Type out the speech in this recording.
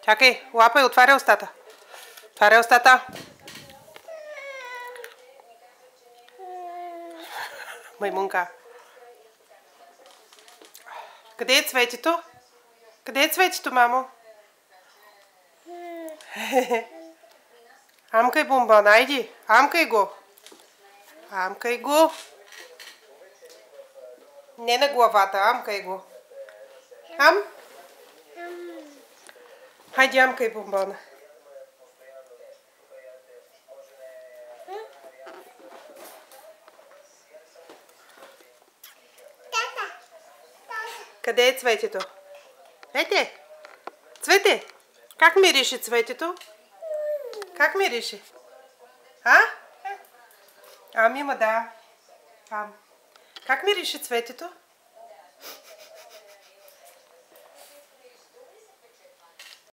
Чакай, лапай, отваря устата. Отваря устата. Маймунка. Къде е цветето? Къде е цветето, мамо? Амкай бомбон, айди. Амкай го. Амкай го. Не на главата, амкай го. Ам? Хайде, амкай бомбона. Къде е цветето? Ете! Цвете! Как мирише цветето? Как мирише? А? Ами, ма да. Как мирише цветето?